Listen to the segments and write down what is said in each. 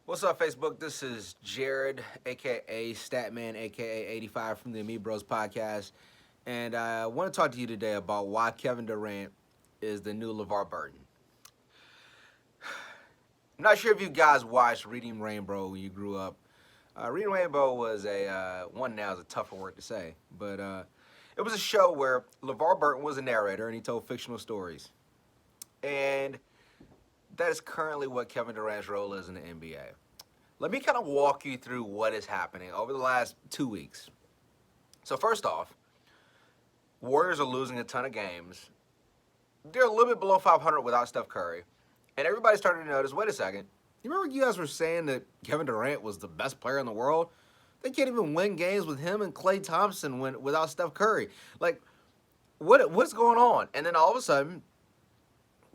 What's up, Facebook? This is Jared, aka Statman, aka 85 from the Amibros Podcast, and I want to talk to you today about why Kevin Durant is the new Levar Burton. I'm not sure if you guys watched Reading Rainbow when you grew up. Reading Rainbow was one now is a tougher word to say, but it was a show where LeVar Burton was a narrator and he told fictional stories. And that is currently what Kevin Durant's role is in the NBA. Let me kind of walk you through what is happening over the last 2 weeks. So first off, Warriors are losing a ton of games. They're a little bit below 500 without Steph Curry. And everybody's starting to notice, wait a second, you remember you guys were saying that Kevin Durant was the best player in the world? They can't even win games with him and Klay Thompson without Steph Curry. Like, what's going on? And then all of a sudden,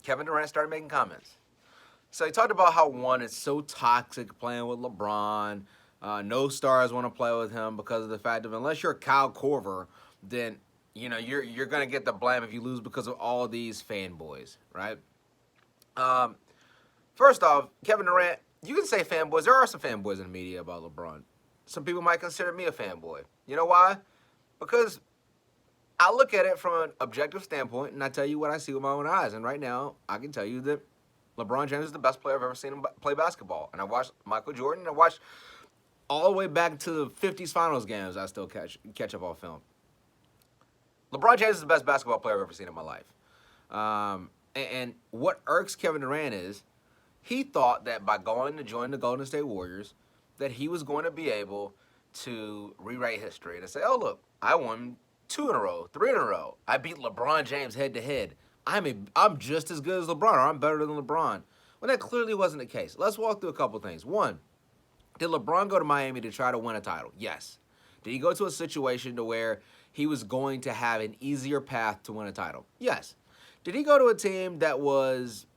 Kevin Durant started making comments. So he talked about how, one, it's so toxic playing with LeBron. No stars want to play with him because of the fact of unless you're Kyle Korver, then you're going to get the blame if you lose because of all these fanboys, right? First off, Kevin Durant, you can say fanboys. There are some fanboys in the media about LeBron. Some people might consider me a fanboy. You know why? Because I look at it from an objective standpoint, and I tell you what I see with my own eyes. And right now, I can tell you that LeBron James is the best player I've ever seen him play basketball. And I watched Michael Jordan, and I watched all the way back to the 50s finals games. I still catch up on film. LeBron James is the best basketball player I've ever seen in my life. And what irks Kevin Durant is he thought that by going to join the Golden State Warriors that he was going to be able to rewrite history and say, oh, look, I won 2 in a row, 3 in a row. I beat LeBron James head-to-head. I'm just as good as LeBron, or I'm better than LeBron. Well, that clearly wasn't the case. Let's walk through a couple things. One, did LeBron go to Miami to try to win a title? Yes. Did he go to a situation to where he was going to have an easier path to win a title? Yes. Did he go to a team that was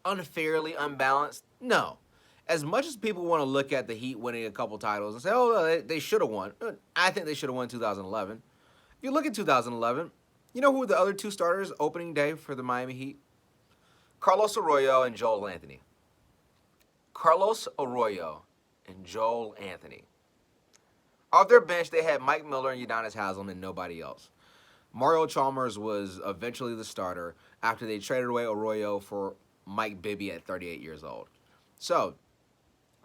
unfairly unbalanced? No. As much as people want to look at the Heat winning a couple titles and say, oh, they should have won, I think they should have won 2011. If you look at 2011, you know who were the other 2 starters opening day for the Miami Heat? Carlos Arroyo and Joel Anthony. Carlos Arroyo and Joel Anthony. Off their bench, they had Mike Miller and Udonis Haslem and nobody else. Mario Chalmers was eventually the starter after they traded away Arroyo for Mike Bibby at 38 years old. So,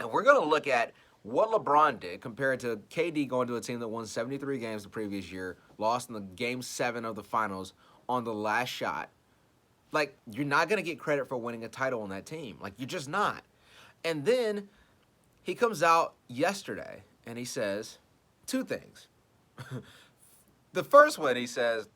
and we're going to look at what LeBron did compared to KD going to a team that won 73 games the previous year, lost in the Game 7 of the finals on the last shot. Like, you're not going to get credit for winning a title on that team. Like, you're just not. And then he comes out yesterday and he says 2 things. The first one, he says,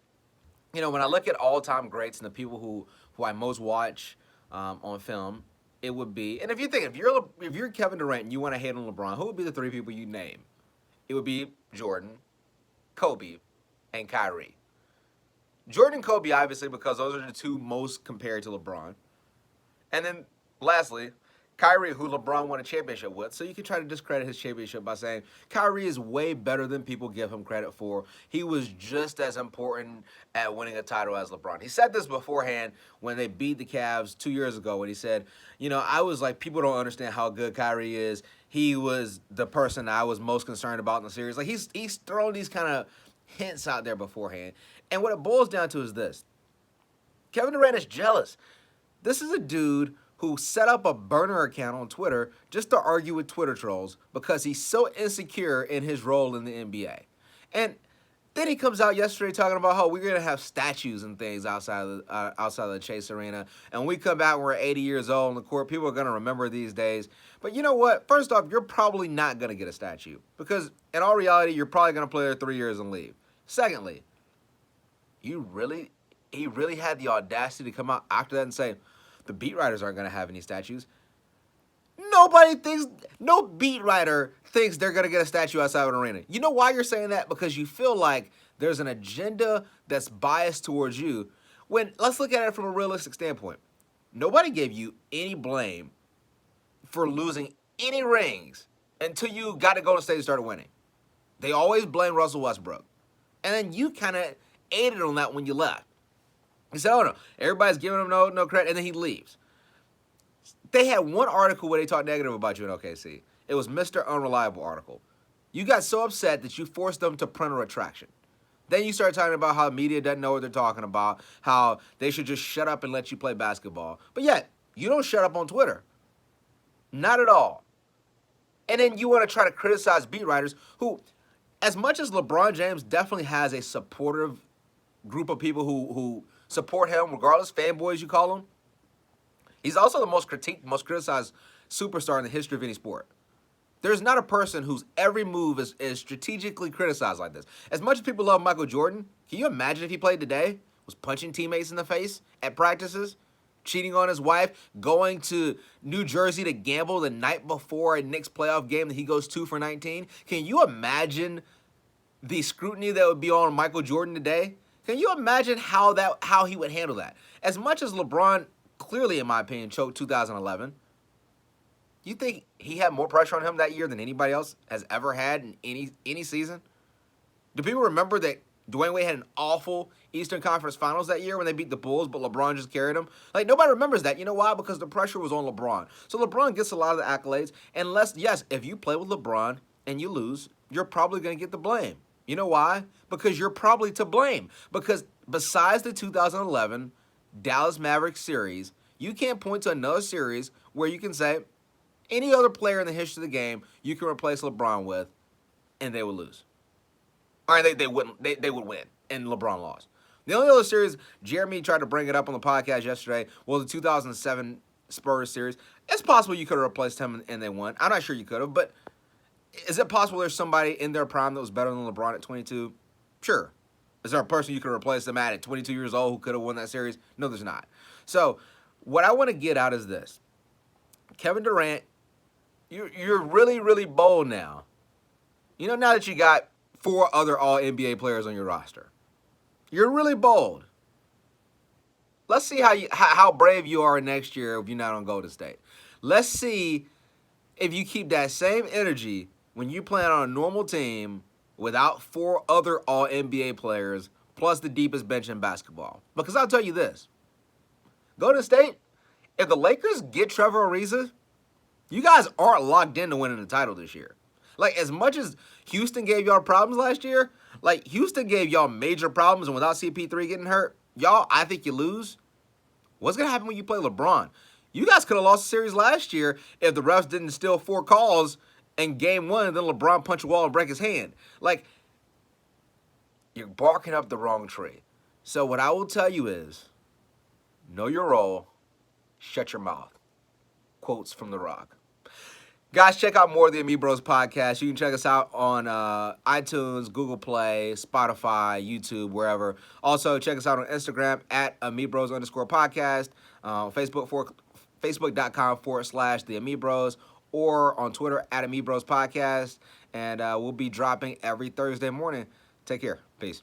when I look at all-time greats and the people who I most watch on film, it would be, and if you're Kevin Durant and you want to hate on LeBron, who would be the 3 people you name? It would be Jordan, Kobe, and Kyrie. Jordan and Kobe, obviously, because those are the 2 most compared to LeBron. And then, lastly, Kyrie, who LeBron won a championship with, so you can try to discredit his championship by saying Kyrie is way better than people give him credit for. He was just as important at winning a title as LeBron. He said this beforehand when they beat the Cavs 2 years ago when he said, I was like, people don't understand how good Kyrie is. He was the person I was most concerned about in the series. Like, he's throwing these kind of hints out there beforehand. And what it boils down to is this. Kevin Durant is jealous. This is a dude who set up a burner account on Twitter just to argue with Twitter trolls because he's so insecure in his role in the NBA. And then he comes out yesterday talking about how we're going to have statues and things outside of the Chase Arena. And when we come back, we're 80 years old on the court. People are going to remember these days. But you know what? First off, you're probably not going to get a statue because in all reality, you're probably going to play there 3 years and leave. Secondly, he really had the audacity to come out after that and say, the beat writers aren't going to have any statues. No beat writer thinks they're going to get a statue outside of an arena. You know why you're saying that? Because you feel like there's an agenda that's biased towards you. Let's look at it from a realistic standpoint. Nobody gave you any blame for losing any rings until you got to go to stage and started winning. They always blame Russell Westbrook. And then you kind of aided on that when you left. He said, oh, no, everybody's giving him no credit, and then he leaves. They had one article where they talked negative about you in OKC. It was Mr. Unreliable article. You got so upset that you forced them to print a retraction. Then you start talking about how media doesn't know what they're talking about, how they should just shut up and let you play basketball. But yet, you don't shut up on Twitter. Not at all. And then you want to try to criticize beat writers who, as much as LeBron James definitely has a supportive group of people who support him, regardless, fanboys you call them, he's also the most critiqued, most criticized superstar in the history of any sport. There's not a person whose every move is strategically criticized like this. As much as people love Michael Jordan, can you imagine if he played today, was punching teammates in the face at practices, cheating on his wife, going to New Jersey to gamble the night before a Knicks playoff game that he goes 2 for 19? Can you imagine the scrutiny that would be on Michael Jordan today? Can you imagine how he would handle that? As much as LeBron clearly, in my opinion, choked 2011, you think he had more pressure on him that year than anybody else has ever had in any season? Do people remember that Dwayne Wade had an awful Eastern Conference Finals that year when they beat the Bulls, but LeBron just carried them? Like, nobody remembers that. You know why? Because the pressure was on LeBron. So LeBron gets a lot of the accolades. Yes, if you play with LeBron and you lose, you're probably going to get the blame. You know why? Because you're probably to blame. Because besides the 2011 Dallas Mavericks series, you can't point to another series where you can say, any other player in the history of the game you can replace LeBron with, and they would lose. Or they wouldn't. They would win, and LeBron lost. The only other series, Jeremy tried to bring it up on the podcast yesterday, was the 2007 Spurs series. It's possible you could have replaced him and they won. I'm not sure you could have, but is it possible there's somebody in their prime that was better than LeBron at 22? Sure. Is there a person you could replace them at 22 years old who could have won that series? No, there's not. So what I want to get out is this. Kevin Durant, you're really, really bold now. You know, now that you got 4 other All-NBA players on your roster. You're really bold. Let's see how brave you are next year if you're not on Golden State. Let's see if you keep that same energy when you play on a normal team without 4 other All-NBA players plus the deepest bench in basketball. Because I'll tell you this. Golden State, if the Lakers get Trevor Ariza, you guys aren't locked into winning the title this year. Like, as much as Houston gave y'all problems last year, like, Houston gave y'all major problems, and without CP3 getting hurt, y'all, I think you lose. What's going to happen when you play LeBron? You guys could have lost the series last year if the refs didn't steal 4 calls in game 1 and then LeBron punch a wall and break his hand. Like, you're barking up the wrong tree. So what I will tell you is, know your role, shut your mouth. Quotes from The Rock. Guys, check out more of the Amibros Podcast. You can check us out on iTunes, Google Play, Spotify, YouTube, wherever. Also, check us out on Instagram at Amibros_podcast, Facebook.com/The Amibros, or on Twitter at Amibros Podcast. And we'll be dropping every Thursday morning. Take care. Peace.